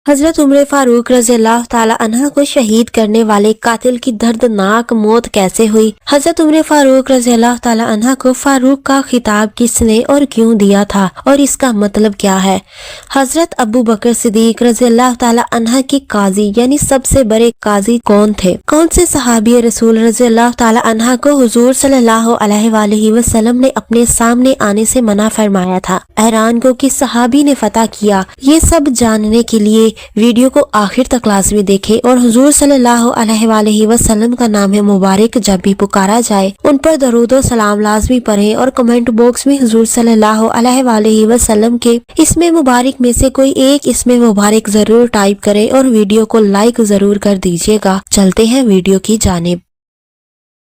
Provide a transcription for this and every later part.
حضرت عمر فاروق رضی اللہ تعالی عنہ کو شہید کرنے والے قاتل کی دردناک موت کیسے ہوئی؟ حضرت عمر فاروق رضی اللہ تعالی عنہ کو فاروق کا خطاب کس نے اور کیوں دیا تھا اور اس کا مطلب کیا ہے؟ حضرت ابو بکر صدیق رضی اللہ تعالی عنہ کی قاضی یعنی سب سے بڑے قاضی کون تھے؟ کون سے صحابی رسول رضی اللہ تعالی عنہ کو حضور صلی اللہ علیہ وآلہ وسلم نے اپنے سامنے آنے سے منع فرمایا تھا؟ ایران کو کس صحابی نے فتح کیا؟ یہ سب جاننے کے لیے ویڈیو کو آخر تک لازمی دیکھیں اور حضور صلی اللہ علیہ وآلہ وسلم کا نام مبارک جب بھی پکارا جائے ان پر درود و سلام لازمی پڑھیں اور کمنٹ باکس میں حضور صلی اللہ علیہ وآلہ وسلم کے اسم مبارک میں سے کوئی ایک اسم مبارک ضرور ٹائپ کریں اور ویڈیو کو لائک ضرور کر دیجیے گا۔ چلتے ہیں ویڈیو کی جانب۔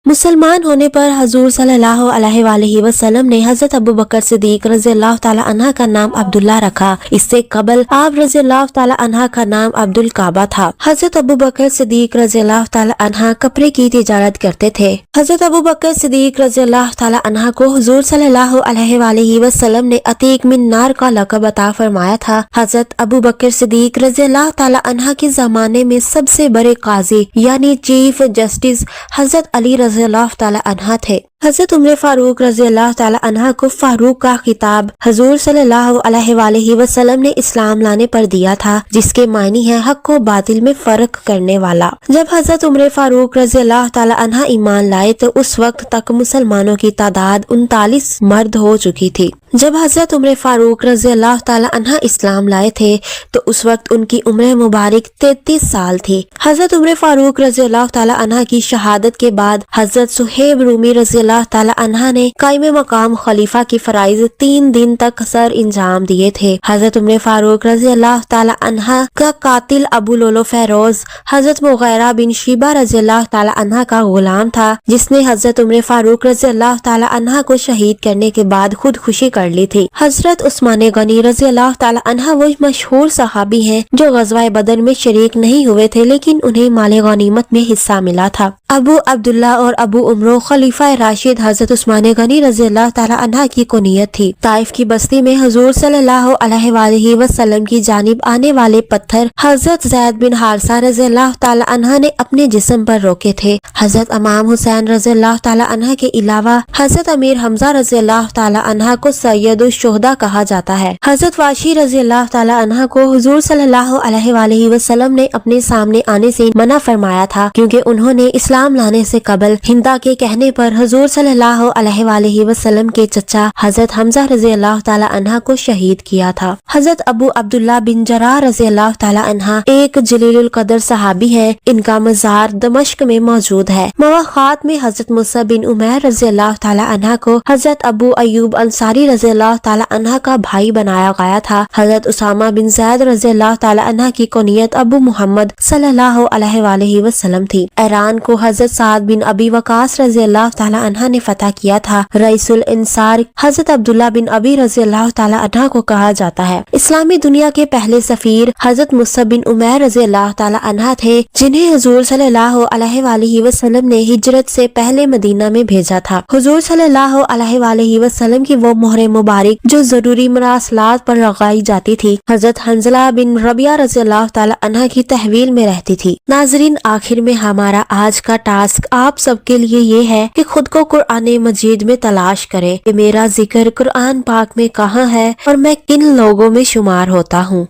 مسلمان ہونے پر حضور صلی اللہ علیہ وآلہ وسلم نے حضرت ابو بکر صدیق رضی اللہ تعالی عنہ کا نام عبداللہ رکھا۔ اس سے قبل آپ رضی اللہ تعالی عنہ کا نام عبد الکعبہ تھا۔ حضرت ابو بکر صدیق رضی اللہ تعالی عنہ کپڑے کی تجارت کرتے تھے۔ حضرت ابو بکر صدیق رضی اللہ تعالی عنہ کو حضور صلی اللہ علیہ وآلہ وسلم نے عتیق من نار کا لقب عطا فرمایا تھا۔ حضرت ابو بکر صدیق رضی اللہ تعالی عنہ کے زمانے میں سب سے بڑے قاضی یعنی چیف جسٹس حضرت علی رضی اللہ تعالی عنہ تھے۔ حضرت عمر فاروق رضی اللہ تعالی عنہ کو فاروق کا خطاب حضور صلی اللہ علیہ وآلہ وسلم نے اسلام لانے پر دیا تھا، جس کے معنی ہے حق و باطل میں فرق کرنے والا۔ جب حضرت عمر فاروق رضی اللہ تعالی عنہ ایمان لائے تو اس وقت تک مسلمانوں کی تعداد 39 مرد ہو چکی تھی۔ جب حضرت عمر فاروق رضی اللہ تعالی عنہ اسلام لائے تھے تو اس وقت ان کی عمر مبارک 33 سال تھی۔ حضرت عمر فاروق رضی اللہ تعالی عنہ کی شہادت کے بعد حضرت صہیب رومی رضی اللہ تعالی عنہ نے قائم مقام خلیفہ کی فرائض 3 دن تک سر انجام دیے تھے۔ حضرت عمر فاروق رضی اللہ تعالی عنہ کا قاتل ابو لولو فیروز حضرت مغیرہ بن شیبہ رضی اللہ تعالی عنہ کا غلام تھا، جس نے حضرت عمر فاروق رضی اللہ تعالی عنہ کو شہید کرنے کے بعد خودکشی کر لی تھی۔ حضرت عثمان غنی رضی اللہ تعالی عنہ وہ مشہور صحابی ہیں جو غزوہ بدر میں شریک نہیں ہوئے تھے لیکن انہیں مال غنیمت میں حصہ ملا تھا۔ ابو عبداللہ اور ابو عمرو خلیفہ راشد حضرت عثمان غنی رضی اللہ تعالی عنہ کی کنیت تھی۔ طائف کی بستی میں حضور صلی اللہ علیہ وآلہ وسلم کی جانب آنے والے پتھر حضرت زید بن حارثہ رضی اللہ تعالی عنہ نے اپنے جسم پر روکے تھے۔ حضرت امام حسین رضی اللہ تعالی عنہ کے علاوہ حضرت امیر حمزہ رضی اللہ تعالی عنہ کو سید الشہداء کہا جاتا ہے۔ حضرت واشی رضی اللہ تعالی عنہ کو حضور صلی اللہ علیہ وآلہ وسلم نے اپنے سامنے آنے سے منع فرمایا تھا کیونکہ انہوں نے اسلام لانے سے قبل ہندا کے کہنے پر حضور صلی اللہ علیہ وآلہ وسلم کے چچا حضرت حمزہ رضی اللہ تعالی عنہ کو شہید کیا تھا۔ حضرت ابو عبداللہ بن جراح رضی اللہ تعالی عنہ ایک جلیل القدر صحابی ہے۔ ان کا مزار دمشق میں موجود ہے۔ مواخات میں حضرت مصعب بن عمیر رضی اللہ تعالی عنہ کو حضرت ابو ایوب انصاری رضی اللہ تعالی عنہ کا بھائی بنایا گیا تھا۔ حضرت اسامہ بن زید رضی اللہ تعالی عنہ کی کنیت ابو محمد صلی اللہ علیہ وآلہ وسلم تھی۔ ایران کو حضرت سعد بن ابی وقاص رضی اللہ تعالی عنہ نے فتح کیا تھا۔ رئیس الانصار حضرت عبداللہ بن ابی رضی اللہ تعالی عنہ کو کہا جاتا ہے۔ اسلامی دنیا کے پہلے سفیر حضرت مصعب بن عمیر رضی اللہ تعالی عنہ تھے، جنہیں حضور صلی اللہ علیہ وآلہ وسلم نے ہجرت سے پہلے مدینہ میں بھیجا تھا۔ حضور صلی اللہ علیہ وآلہ وسلم کی وہ مہر مبارک جو ضروری مراسلات پر لگائی جاتی تھی حضرت حنظلہ بن ربیعہ رضی اللہ تعالی عنہ کی تحویل میں رہتی تھی۔ ناظرین، آخر میں ہمارا آج کا ٹاسک آپ سب کے لیے یہ ہے کہ خود کو قرآن مجید میں تلاش کریں کہ میرا ذکر قرآن پاک میں کہاں ہے اور میں کن لوگوں میں شمار ہوتا ہوں۔